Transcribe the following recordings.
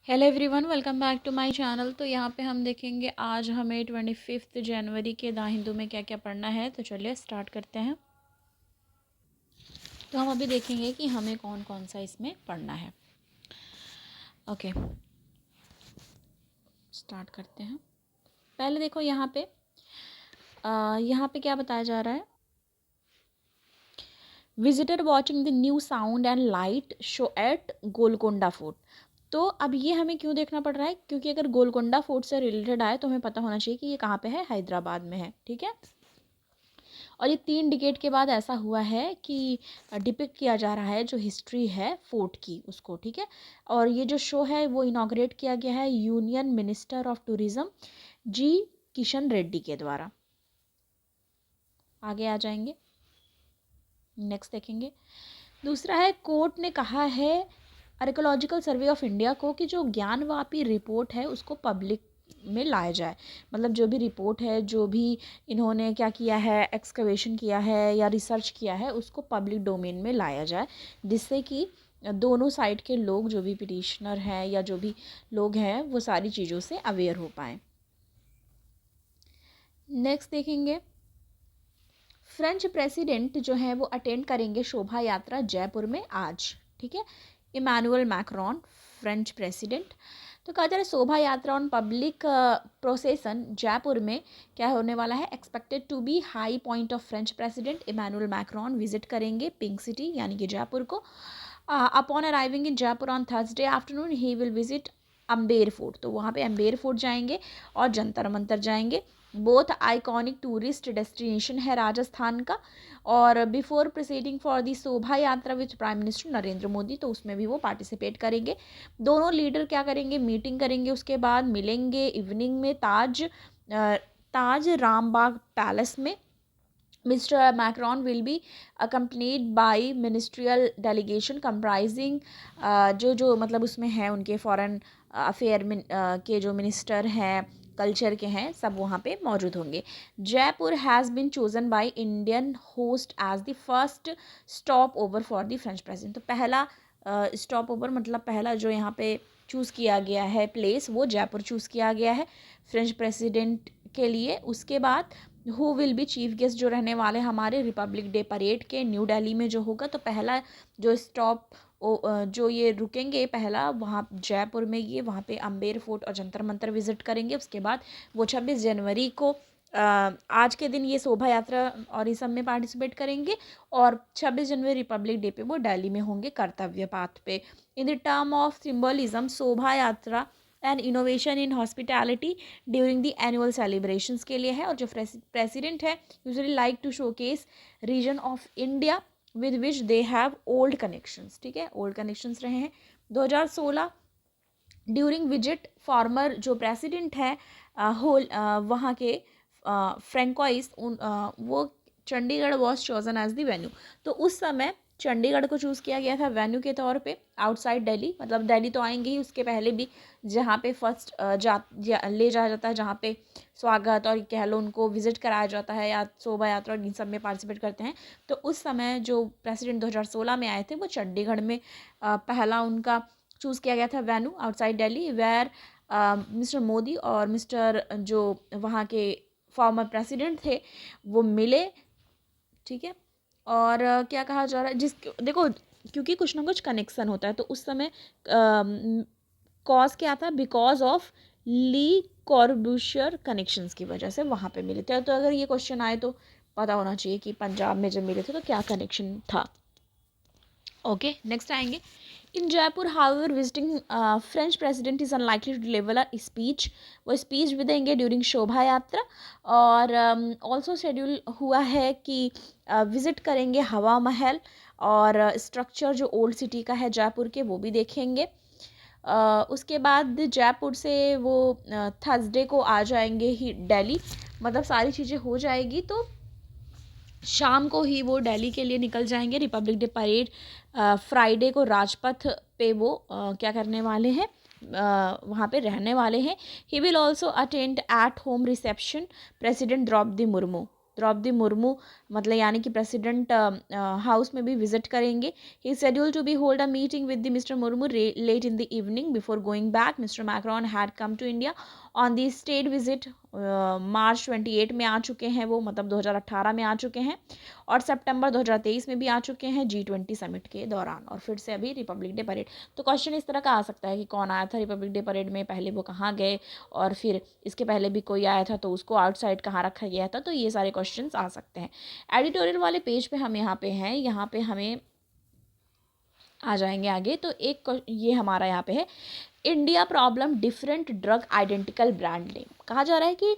Hello everyone, welcome back to my channel. तो यहाँ पे हम देखेंगे आज हमें 25 जनवरी के द हिंदू में क्या क्या पढ़ना है। तो चलिए स्टार्ट करते हैं। तो हम अभी देखेंगे कि हमें कौन कौन सा इसमें पढ़ना है। ओके, स्टार्ट करते हैं। पहले देखो यहाँ पे क्या बताया जा रहा है। Visitor watching the new sound and light show at Golconda fort. तो अब ये हमें क्यों देखना पड़ रहा है, क्योंकि अगर गोलकोंडा फोर्ट से रिलेटेड आए तो हमें पता होना चाहिए कि ये कहाँ पे है, हैदराबाद में है। ठीक है, और ये 3 डिकेड के बाद ऐसा हुआ है कि डिपिक्ट किया जा रहा है जो हिस्ट्री है फोर्ट की उसको। ठीक है, और ये जो शो है वो इनॉग्रेट किया गया है यूनियन मिनिस्टर ऑफ टूरिज्म जी किशन रेड्डी के द्वारा। आगे आ जाएंगे, नेक्स्ट देखेंगे। दूसरा है, कोर्ट ने कहा है आर्कियोलॉजिकल सर्वे ऑफ इंडिया को कि जो ज्ञानवापी रिपोर्ट है उसको पब्लिक में लाया जाए। मतलब जो भी रिपोर्ट है, जो भी इन्होंने क्या किया है, एक्सकवेशन किया है या रिसर्च किया है, उसको पब्लिक डोमेन में लाया जाए, जिससे कि दोनों साइड के लोग, जो भी पिटिशनर हैं या जो भी लोग हैं, वो सारी चीज़ों से अवेयर हो पाएँ। नेक्स्ट देखेंगे, फ्रेंच प्रेसिडेंट जो है वो अटेंड करेंगे शोभा यात्रा जयपुर में आज। ठीक है, इमानुअल मैक्रोन फ्रेंच प्रेसिडेंट। तो कहा जा रहा है शोभा यात्रा ऑन पब्लिक प्रोसेसन जयपुर में क्या होने वाला है, expected to be high point of French president Emmanuel Macron visit करेंगे पिंक सिटी यानी कि जयपुर को। Upon arriving in Jaipur on Thursday afternoon he will visit Amber fort. तो वहाँ पे अम्बेर फोर्ट जाएंगे और जंतर मंतर जाएंगे। बोथ आइकॉनिक टूरिस्ट डेस्टिनेशन है राजस्थान का। और बिफोर प्रोसीडिंग फॉर दी शोभा यात्रा with prime minister Narendra Modi, तो उसमें भी वो पार्टिसिपेट करेंगे। दोनों लीडर क्या करेंगे, मीटिंग करेंगे, उसके बाद मिलेंगे इवनिंग में ताज रामबाग पैलेस में। Mr. Macron will be accompanied by ministerial delegation comprising जो मतलब उसमें है उनके फॉरेन अफेयर में के जो मिनिस्टर हैं, कल्चर के हैं, सब वहाँ पे मौजूद होंगे। Jaipur has been chosen by Indian host as the first stop over for the French president. तो पहला स्टॉप ओवर मतलब पहला जो यहाँ पे चूज़ किया गया है प्लेस, वो जयपुर चूज़ किया गया है फ्रेंच प्रेसिडेंट के लिए। उसके बाद who will be chief guest जो रहने वाले हमारे रिपब्लिक डे परेड के न्यू दिल्ली में जो होगा। तो पहला जो स्टॉप जो ये रुकेंगे पहला वहाँ जयपुर में, ये वहाँ पे अम्बेर फोर्ट और जंतर मंतर विजिट करेंगे। उसके बाद वो 26 जनवरी को आज के दिन ये शोभा यात्रा और इस सब में पार्टिसिपेट करेंगे। और 26 जनवरी रिपब्लिक डे पे वो दिल्ली में होंगे कर्तव्य पाथ पे। In the term of symbolism शोभा यात्रा and innovation in hospitality during the annual celebrations के लिए है। और जो प्रेसिडेंट है usually like to showcase region of India with which they have old connections. ठीक है, ओल्ड कनेक्शंस रहे हैं। 2016 ड्यूरिंग विजिट फॉर्मर जो प्रेसिडेंट है वहाँ के फ्रेंकोइस वो Chandigarh was chosen as the venue. तो उस समय चंडीगढ़ को चूज़ किया गया था वेन्यू के तौर पे आउटसाइड दिल्ली। मतलब दिल्ली तो आएंगे ही, उसके पहले भी जहाँ पे फर्स्ट ले जाया जाता है, जहाँ पे स्वागत और कह लो उनको विजिट कराया जाता है या शोभा यात्रा और इन सब में पार्टिसिपेट करते हैं। तो उस समय जो प्रेसिडेंट 2016 में आए थे वो चंडीगढ़ में पहला उनका चूज़ किया गया था venue outside Delhi, where mister Modi और मिस्टर जो वहाँ के फॉर्मर प्रेसिडेंट थे वो मिले। ठीक है, और क्या कहा जा रहा है, देखो क्योंकि कुछ ना कुछ कनेक्शन होता है। तो उस समय कॉज क्या था, बिकॉज ऑफ ली कॉर्बूशियर कनेक्शंस की वजह से वहाँ पे मिले थे। तो अगर ये क्वेश्चन आए तो पता होना चाहिए कि पंजाब में जब मिले थे तो क्या कनेक्शन था। ओके, नेक्स्ट आएंगे। In Jaipur however visiting French president is unlikely to deliver a speech. वो स्पीच भी देंगे ड्यूरिंग शोभा यात्रा। और ऑल्सो शेड्यूल हुआ है कि विज़िट करेंगे हवा महल और स्ट्रक्चर जो ओल्ड सिटी का है जयपुर के, वो भी देखेंगे। उसके बाद जयपुर से वो थर्सडे को आ जाएंगे ही दिल्ली। मतलब सारी चीज़ें हो जाएगी तो शाम को ही वो दिल्ली के लिए निकल जाएंगे। रिपब्लिक डे परेड फ्राइडे को राजपथ पे वो क्या करने वाले हैं, वहाँ पे रहने वाले हैं। He will also attend at home reception president Droupadi Murmu. Droupadi Murmu मतलब यानी कि प्रेसिडेंट हाउस में भी विजिट करेंगे. He scheduled to be hold a meeting with the mister Murmu late in the evening before going back. Mister Macron had come to India on the state visit. March 28 में आ चुके हैं वो, मतलब 2018 में आ चुके हैं, और सितंबर 2023 में भी आ चुके हैं G20 समिट के दौरान, और फिर से अभी रिपब्लिक डे परेड. तो क्वेश्चन इस तरह का आ सकता है कि कौन आया था रिपब्लिक डे परेड में, पहले वो कहाँ गए, और फिर इसके पहले भी कोई आया था तो उसको आउटसाइड कहाँ रखा गया था. तो ये सारे क्वेश्चंस आ सकते हैं. एडिटोरियल वाले पेज पे हम यहाँ पे हैं, यहाँ पे हमें आ जाएंगे आगे. तो एक ये हमारा यहाँ पे है, India problem different drug identical brand name. कहा जा रहा है कि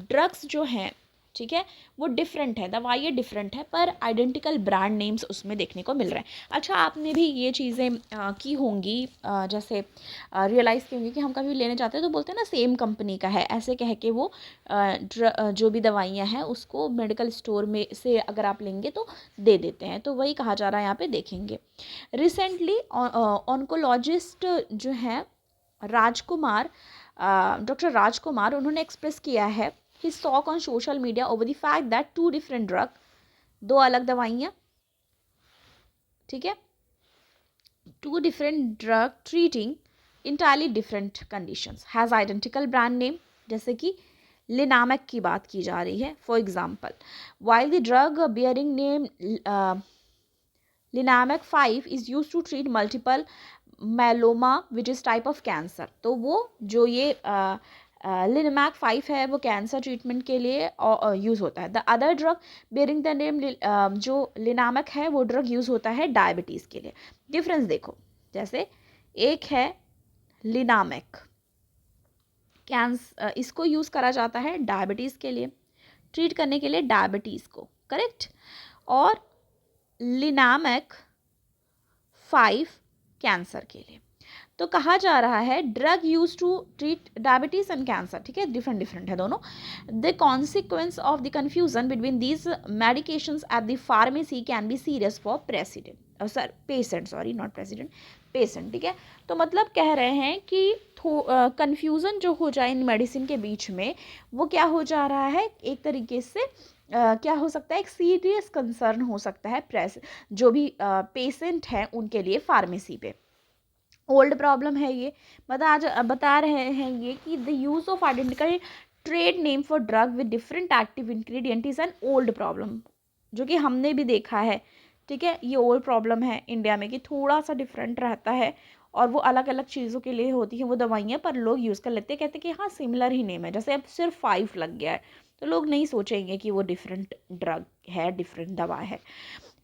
ड्रग्स जो हैं, ठीक है, वो डिफरेंट है, दवाइयाँ डिफरेंट है, पर आइडेंटिकल ब्रांड नेम्स उसमें देखने को मिल रहे हैं. अच्छा, आपने भी ये चीज़ें की होंगी, जैसे रियलाइज़ की होंगी कि हम कभी लेने जाते हैं तो बोलते हैं ना सेम कंपनी का है, ऐसे कह के वो जो भी दवाइयाँ हैं उसको मेडिकल स्टोर में से अगर आप लेंगे तो दे देते हैं. तो वही कहा जा रहा है यहाँ पे, देखेंगे. रिसेंटली ऑन्कोलॉजिस्ट जो है राजकुमार, डॉक्टर राजकुमार, उन्होंने एक्सप्रेस किया है his talk on social media over the fact that two different drug, दो अलग दवाइयाँ, ठीक है, two different drug treating entirely different conditions has identical brand name. जैसे कि लिनामक की बात की जा रही है. For example, while the drug bearing name लिनामक 5 is used to treat multiple myeloma which is type of cancer. तो वो जो ये लिनामक 5 है वो कैंसर ट्रीटमेंट के लिए यूज़ होता है. The other drug bearing the name, जो लिनामक है वो ड्रग यूज़ होता है डायबिटीज़ के लिए. डिफरेंस देखो, जैसे एक है लिनामक, इसको यूज़ करा जाता है डायबिटीज़ के लिए, ट्रीट करने के लिए डायबिटीज़ को, करेक्ट, और लिनामक 5 कैंसर के लिए. तो कहा जा रहा है drug use to treat diabetes and cancer, ठीक है, डिफरेंट है दोनों. The consequence of the confusion between these medications at the pharmacy can be serious for patient, sorry not president, patient, ठीक है. तो मतलब कह रहे हैं कि कन्फ्यूज़न जो हो जाए इन मेडिसिन के बीच में, वो क्या हो जा रहा है, एक तरीके से क्या हो सकता है, एक सीरियस कंसर्न हो सकता है जो भी पेशेंट हैं उनके लिए फार्मेसी पे. ओल्ड प्रॉब्लम है ये, बता रहे हैं ये कि the use of identical trade name for drug with different active ingredient is an old problem, जो कि हमने भी देखा है, ठीक है. ये ओल्ड प्रॉब्लम है इंडिया में कि थोड़ा सा डिफरेंट रहता है और वो अलग अलग चीज़ों के लिए होती हैं वो दवाइयाँ, पर लोग यूज़ कर लेते हैं, कहते हैं कि हाँ सिमिलर ही नेम है. जैसे अब सिर्फ 5 लग गया है तो लोग नहीं सोचेंगे कि वो डिफरेंट ड्रग है, डिफरेंट दवा है.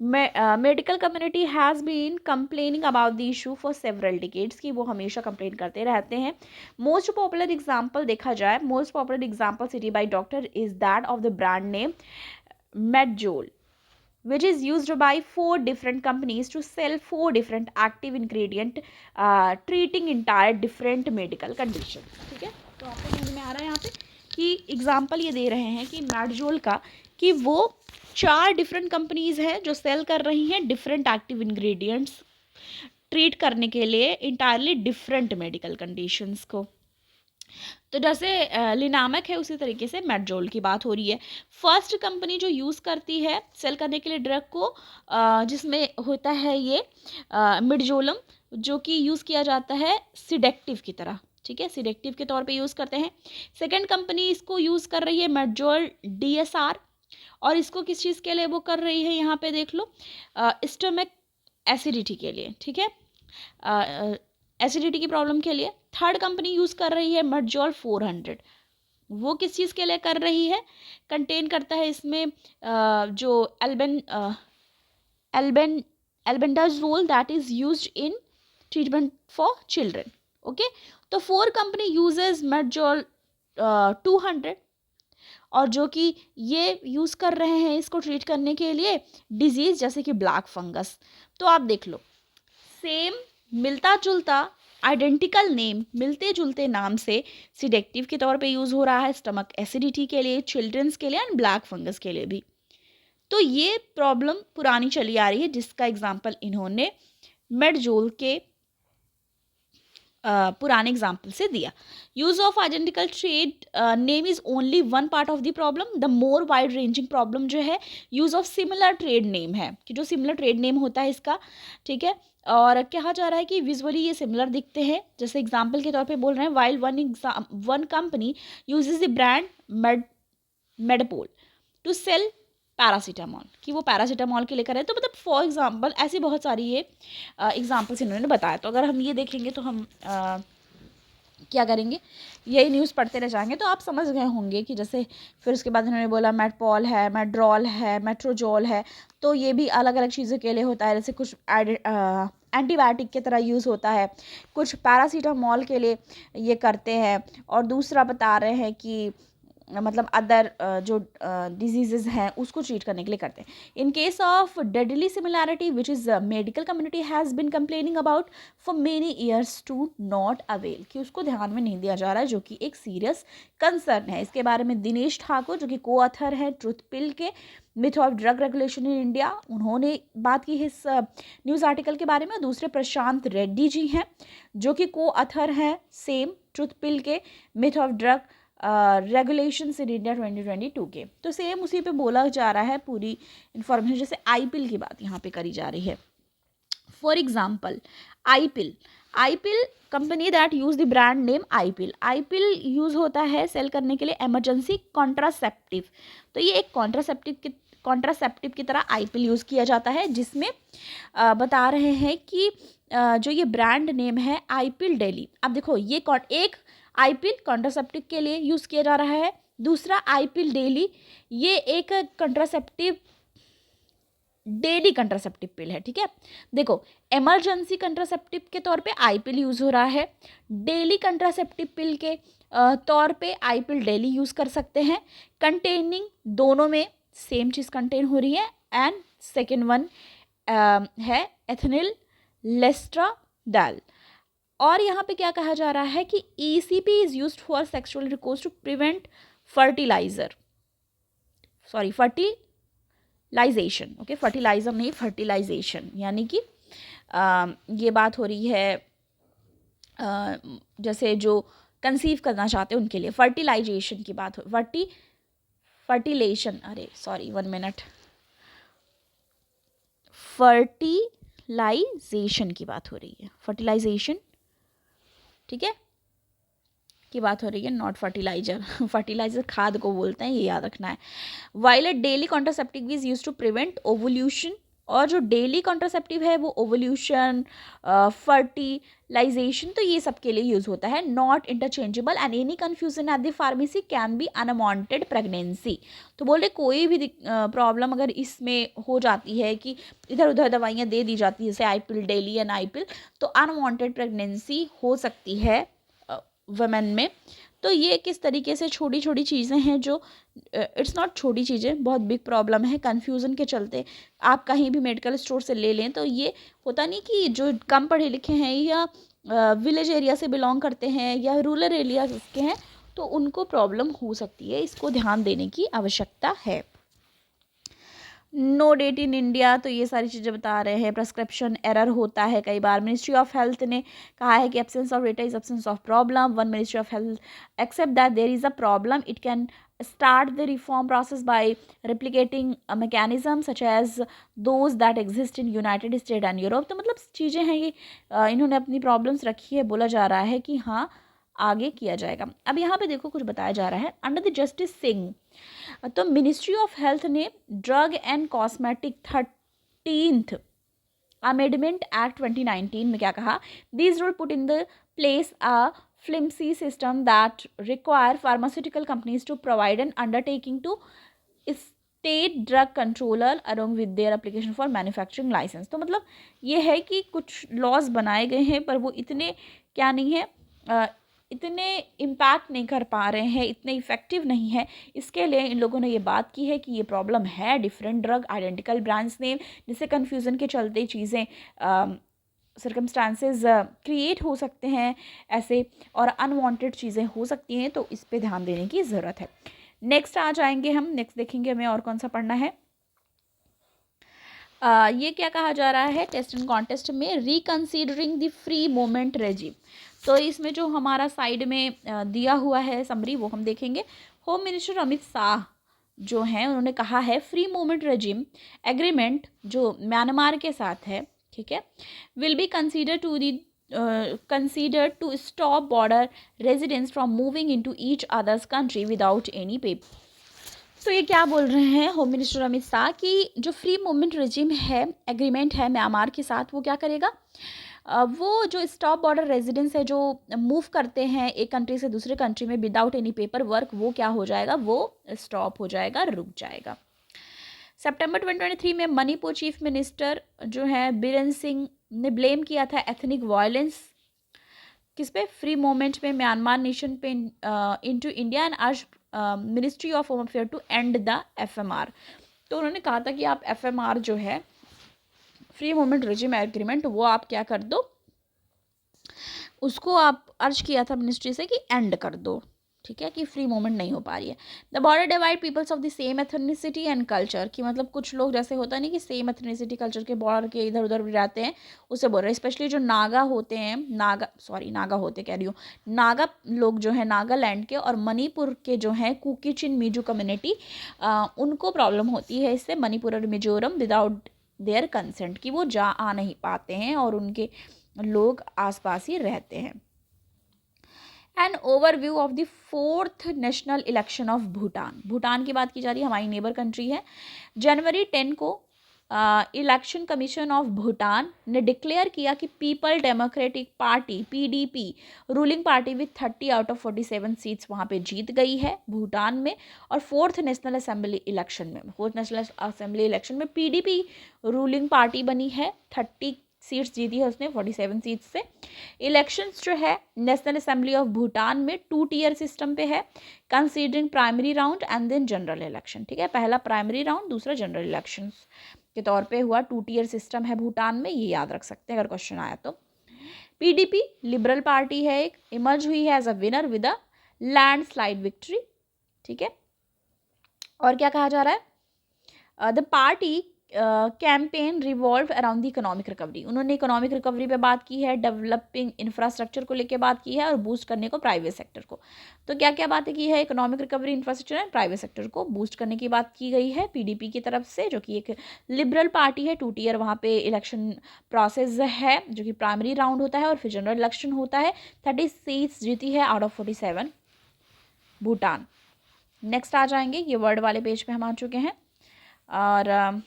Medical community has been complaining about the issue for several decades, कि वो हमेशा कंप्लेन करते रहते हैं. मोस्ट पॉपुलर एग्जाम्पल देखा जाए, most popular example city by doctor is that of the brand name Medzol, which is used by 4 different companies to sell 4 different active ingredient treating entire different medical condition, ठीक है. तो आपको समझ में आ रहा है यहाँ पे कि एग्जाम्पल ये दे रहे हैं कि मेडजोल का, कि वो 4 डिफरेंट कंपनीज हैं जो सेल कर रही हैं डिफरेंट एक्टिव इंग्रेडिएंट्स ट्रीट करने के लिए इंटायरली डिफरेंट मेडिकल कंडीशंस को. तो जैसे लिनामक है उसी तरीके से मेडजोल की बात हो रही है. फर्स्ट कंपनी जो यूज़ करती है सेल करने के लिए ड्रग को, जिसमें होता है ये मिडजोलम, जो कि यूज़ किया जाता है सिडेक्टिव की तरह, ठीक है, सिडेक्टिव के तौर पे यूज़ करते हैं. सेकंड कंपनी इसको यूज़ कर रही है मेडजोल DSR, और इसको किस चीज़ के लिए वो कर रही है, यहाँ पे देख लो, स्टमक एसिडिटी के लिए, ठीक है, एसिडिटी की प्रॉब्लम के लिए. थर्ड कंपनी यूज़ कर रही है मेडजोल 400, वो किस चीज़ के लिए कर रही है, कंटेन करता है इसमें जो albendazole that is used in treatment for children. Okay, तो 4 कंपनी यूजेज मेडजोल 200, और जो कि ये यूज़ कर रहे हैं इसको ट्रीट करने के लिए डिजीज़ जैसे कि ब्लैक फंगस. तो आप देख लो, सेम मिलता जुलता आइडेंटिकल नेम, मिलते जुलते नाम से सिडेक्टिव के तौर पे यूज़ हो रहा है स्टमक एसिडिटी के लिए, चिल्ड्रंस के लिए एंड ब्लैक फंगस के लिए भी. तो ये प्रॉब्लम पुरानी चली आ रही है, जिसका एग्जाम्पल इन्होंने मेडजोल के पुराने एग्जाम्पल से दिया। Use of identical trade name is only one part of the problem. The more wide ranging problem जो है use of similar trade name है, कि जो सिमिलर ट्रेड नेम होता है इसका, ठीक है, और कहा जा रहा है कि विजुअली ये सिमिलर दिखते हैं। जैसे एग्जाम्पल के तौर पे बोल रहे हैं, while one company uses the brand Medpol to sell paracetamol, कि वो पैरासीटामॉल के लिए करें। तो मतलब फॉर एग्जांपल ऐसी बहुत सारी ये एग्जांपल्स इन्होंने बताया। तो अगर हम ये देखेंगे तो हम क्या करेंगे, यही न्यूज़ पढ़ते रह जाएंगे तो आप समझ गए होंगे कि जैसे फिर उसके बाद इन्होंने बोला मेडपॉल है, मेड्रॉल है, मेट्रोजोल है, तो ये भी अलग अलग चीज़ों के लिए होता है। जैसे कुछ एंटीबायोटिक की तरह यूज़ होता है, कुछ पैरासीटामॉल के लिए ये करते हैं, और दूसरा बता रहे हैं कि मतलब अदर जो डिजीज़ हैं उसको ट्रीट करने के लिए करते हैं। In case of deadly similarity which is medical community has been complaining about for many years to not avail, कि उसको ध्यान में नहीं दिया जा रहा है, जो कि एक सीरियस कंसर्न है। इसके बारे में दिनेश ठाकुर जो कि को ऑथर हैं ट्रुथ पिल के myth of drug regulation in India, उन्होंने बात की है इस न्यूज़ आर्टिकल के बारे में। दूसरे प्रशांत रेड्डी जी हैं जो कि को ऑथर हैं सेम ट्रुथ पिल के myth of drug regulations in India 2022 के। तो सेम उसी पे बोला जा रहा है पूरी इन्फॉर्मेशन, जैसे आईपिल की बात यहाँ पे करी जा रही है। For example ipill company that use the brand name ipill. Ipill use होता है सेल करने के लिए इमरजेंसी कॉन्ट्रासेप्टिव। तो ये एक कॉन्ट्रासेप्टिव की तरह आईपिल यूज़ किया जाता है, जिसमें बता रहे हैं कि जो ये ब्रांड नेम है आईपिल डेली। अब देखो ये एक आईपिल कॉन्ट्रासेप्टिव के लिए यूज़ किया जा रहा है, दूसरा आईपिल डेली ये एक कंट्रासेप्टिव डेली कंट्रासेप्टिव पिल है, ठीक है। देखो इमरजेंसी कंट्रासेप्टिव के तौर पे आईपिल यूज़ हो रहा है, डेली कंट्रासेप्टिव पिल के तौर पे आईपिल डेली यूज़ कर सकते हैं। कंटेनिंग दोनों में सेम चीज़ कंटेन हो रही है। एंड सेकेंड वन है एथनिल लेस्ट्राडाल। और यहाँ पे क्या कहा जा रहा है कि ECP is used for sexual recourse to prevent fertilization, okay, fertilizer नहीं फर्टिलाइजेशन, यानी कि ये बात हो रही है जैसे जो कंसीव करना चाहते हैं उनके लिए फर्टिलाइजेशन की बात हो, फर्टिलाइजेशन की बात हो रही है, फर्टिलाइजेशन, ठीक है, की बात हो रही है, नॉट फर्टिलाइजर। फर्टिलाइजर खाद को बोलते हैं, ये याद रखना है। Violet daily contraceptive is use to prevent ovulation, और जो डेली कॉन्ट्रासेप्टिव है वो ओवुल्यूशन, फर्टिलाइजेशन, तो ये सब के लिए यूज़ होता है। Not interchangeable and any confusion eight the pharmacy can B unwanted pregnancy. तो बोले कोई भी प्रॉब्लम अगर इसमें हो जाती है कि इधर उधर दवाइयाँ दे दी जाती है जैसे आईपिल डेली एंड आईपिल, तो अनवांटेड प्रेगनेंसी हो सकती है वुमेन में। तो ये किस तरीके से छोटी छोटी चीज़ें हैं जो इट्स नॉट छोटी चीज़ें, बहुत बिग प्रॉब्लम है। कन्फ्यूज़न के चलते आप कहीं भी मेडिकल स्टोर से ले लें तो ये होता नहीं कि जो कम पढ़े लिखे हैं या विलेज एरिया से बिलोंग करते हैं या रूरल एरिया के हैं तो उनको प्रॉब्लम हो सकती है, इसको ध्यान देने की आवश्यकता है। नो डेट इन इंडिया, तो ये सारी चीज़ें बता रहे हैं। प्रेस्क्रिप्शन एरर होता है कई बार। मिनिस्ट्री ऑफ हेल्थ ने कहा है कि absence of data is absence of problem. When ministry of health accept that there is a problem, it can start the reform process by replicating a mechanism such as those that exist in United States and Europe। तो मतलब चीज़ें हैं ये इन्होंने अपनी problems रखी है, बोला जा रहा है कि हाँ आगे किया जाएगा। अब यहाँ पे देखो कुछ बताया जा रहा है। अंडर द जस्टिस सिंह, तो मिनिस्ट्री ऑफ हेल्थ ने drug and cosmetic 13th amendment act 2019 में क्या कहा, these rule put in the place a flimsy system that require pharmaceutical companies to provide an undertaking to state drug controller along with their application for manufacturing license। तो मतलब ये है कि कुछ laws बनाए गए हैं पर वो इतने क्या नहीं है, इतने इम्पैक्ट नहीं कर पा रहे हैं, इतने इफ़ेक्टिव नहीं है। इसके लिए इन लोगों ने ये बात की है कि ये प्रॉब्लम है, different drug identical brands name, जिससे कन्फ्यूज़न के चलते चीज़ें सर्कमस्टांसेस क्रिएट हो सकते हैं ऐसे, और अनवांटेड चीज़ें हो सकती हैं, तो इस पे ध्यान देने की ज़रूरत है। नेक्स्ट आ जाएंगे हम, नेक्स्ट देखेंगे हमें और कौन सा पढ़ना है। ये क्या कहा जा रहा है टेस्ट एंड कॉन्टेस्ट में, रिकंसीडरिंग द फ्री मूवमेंट रेजिम। तो इसमें जो हमारा साइड में दिया हुआ है समरी वो हम देखेंगे। होम मिनिस्टर अमित शाह जो हैं उन्होंने कहा है फ्री मूवमेंट रेजिम एग्रीमेंट जो म्यांमार के साथ है, ठीक है, will be consider to stop border residents from moving into each others country without any paper. तो ये क्या बोल रहे हैं होम मिनिस्टर अमित शाह कि जो फ्री मूवमेंट रेजिम है, एग्रीमेंट है म्यांमार के साथ, वो क्या करेगा, वो जो स्टॉप बॉर्डर रेजिडेंट्स है जो मूव करते हैं एक कंट्री से दूसरे कंट्री में विदाउट एनी पेपर वर्क, वो क्या हो जाएगा, वो स्टॉप हो जाएगा, रुक जाएगा। सितंबर 2023 में मणिपुर चीफ मिनिस्टर जो है बीरेन सिंह ने ब्लेम किया था एथनिक वायलेंस किस पे, फ्री मूवमेंट में म्यांमार नेशन पे into India and urge ministry of home affair to end the FMR. तो उन्होंने कहा था कि आप एफएमआर जो है फ्री मूवमेंट रेजिम एग्रीमेंट वो आप क्या कर दो, उसको आप अर्ज किया था मिनिस्ट्री से कि एंड कर दो, ठीक है, कि फ्री मूवमेंट नहीं हो पा रही है। The border divide peoples of the same ethnicity and culture, कि मतलब कुछ लोग जैसे होता नहीं कि सेम एथनिसिटी कल्चर के बॉर्डर के इधर उधर रहते हैं, उसे बोल रहे हैं। स्पेशली जो नागा होते हैं, नागा होते कह रही हूँ, नागा लोग जो है नागालैंड के और मणिपुर के जो हैं कुकी चिन मिजो कम्युनिटी, उनको प्रॉब्लम होती है इससे, मणिपुर और मिजोरम विदाउट देयर कंसेंट, कि वो जा आ नहीं पाते हैं और उनके लोग आसपास ही रहते हैं। An overview of the 4th national election of Bhutan. Bhutan की बात की जा रही है, हमारी नेबर कंट्री है। जनवरी 10 को इलेक्शन कमीशन ऑफ भूटान ने डिक्लेयर किया कि people democratic party PDP ruling party with 30 out of 47 seats वहाँ पे जीत गई है भूटान में। और 4th नेशनल असेंबली इलेक्शन में पीडीपी रूलिंग पार्टी बनी है, 30 सीट्स जीती है उसने 47 सीट्स से। इलेक्शंस जो है नेशनल असेंबली ऑफ भूटान में 2 टियर सिस्टम पे है, considering primary round and then general election, ठीक है, पहला प्राइमरी राउंड दूसरा जनरल इलेक्शंस के तौर पे हुआ। 2 टियर सिस्टम है भूटान में, ये याद रख सकते हैं अगर क्वेश्चन आया तो। पीडीपी लिबरल पार्टी है, एक इमर्ज हुई है as a winner with a landslide victory, ठीक है। और क्या कहा जा रहा है, the party campaign revolve around the economic recovery. उन्होंने इकोनॉमिक रिकवरी पे बात की है, डेवलपिंग इंफ्रास्ट्रक्चर को लेके बात की है और बूस्ट करने को प्राइवेट सेक्टर को। तो क्या क्या बातें की है, economic recovery, infrastructure and private sector को बूस्ट करने की बात की गई है पीडीपी की तरफ से, जो कि एक लिबरल पार्टी है। 2 टियर वहाँ पे इलेक्शन प्रोसेस है, जो कि प्राइमरी राउंड होता है और फिर जनरल इलेक्शन होता है। 30 सीट्स जीती है आउट ऑफ 47 भूटान। नेक्स्ट आ जाएंगे, ये वर्ड वाले पेज पे हम आ चुके हैं और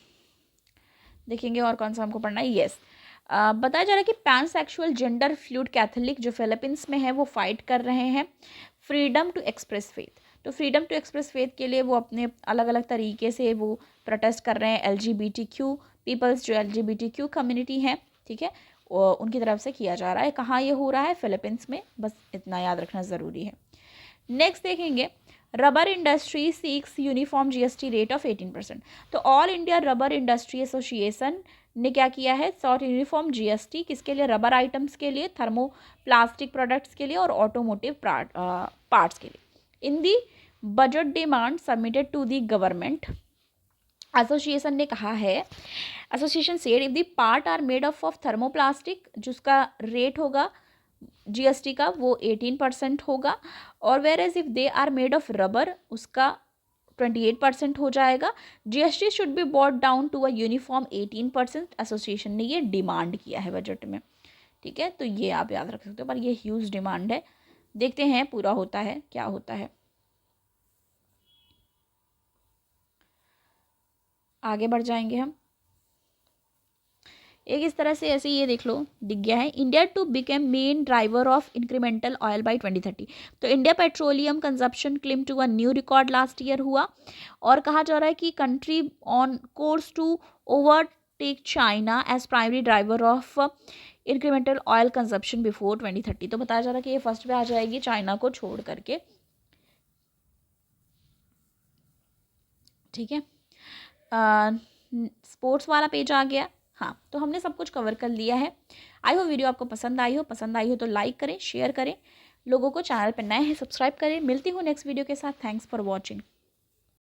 देखेंगे और कौन सा हमको पढ़ना है। यस, बताया जा रहा है कि पैनसेक्सुअल जेंडर फ्लूइड कैथोलिक जो फिलीपींस में है वो फाइट कर रहे हैं फ्रीडम टू एक्सप्रेस फेथ। तो फ्रीडम टू एक्सप्रेस फेथ के लिए वो अपने अलग अलग तरीके से वो प्रोटेस्ट कर रहे हैं। LGBTQ पीपल्स जो LGBTQ कम्युनिटी है, ठीक है, उनकी तरफ से किया जा रहा है। कहाँ ये हो रहा है, फिलीपींस में, बस इतना याद रखना ज़रूरी है। नेक्स्ट देखेंगे, rubber industry seeks uniform GST rate of 18%। तो All India rubber industry association ने क्या किया है, सॉट यूनिफॉर्म GST किसके लिए, रबर आइटम्स के लिए, थर्मोप्लास्टिक प्रोडक्ट्स के लिए और ऑटोमोटिव पार्ट्स के लिए। In the budget demand submitted to the government, association ने कहा है, association said if the part are made of thermoplastic, जिसका रेट होगा GST का वो 18% होगा, और where as if they are made of rubber उसका 28% हो जाएगा। GST should be bought down to a uniform 18%। Association ने ये डिमांड किया है बजट में, ठीक है, तो ये आप याद रख सकते हो, पर ये ह्यूज डिमांड है, देखते हैं पूरा होता है क्या होता है। आगे बढ़ जाएंगे हम, एक इस तरह से ऐसे ये देख लो दिख गया है, India to become main driver of incremental oil by 2030। तो India petroleum consumption climb to a new record last year हुआ, और कहा जा रहा है कि country on course to overtake China as primary driver of incremental oil consumption before 2030। तो बताया जा रहा है कि ये फर्स्ट पे आ जाएगी चाइना को छोड़ करके, ठीक है। स्पोर्ट्स वाला पेज आ गया। हाँ, तो हमने सब कुछ कवर कर लिया है। आई हो वीडियो आपको पसंद आई हो तो लाइक करें, शेयर करें, लोगों को चैनल पर नए हैं सब्सक्राइब करें। मिलती हूँ नेक्स्ट वीडियो के साथ। Thanks for watching.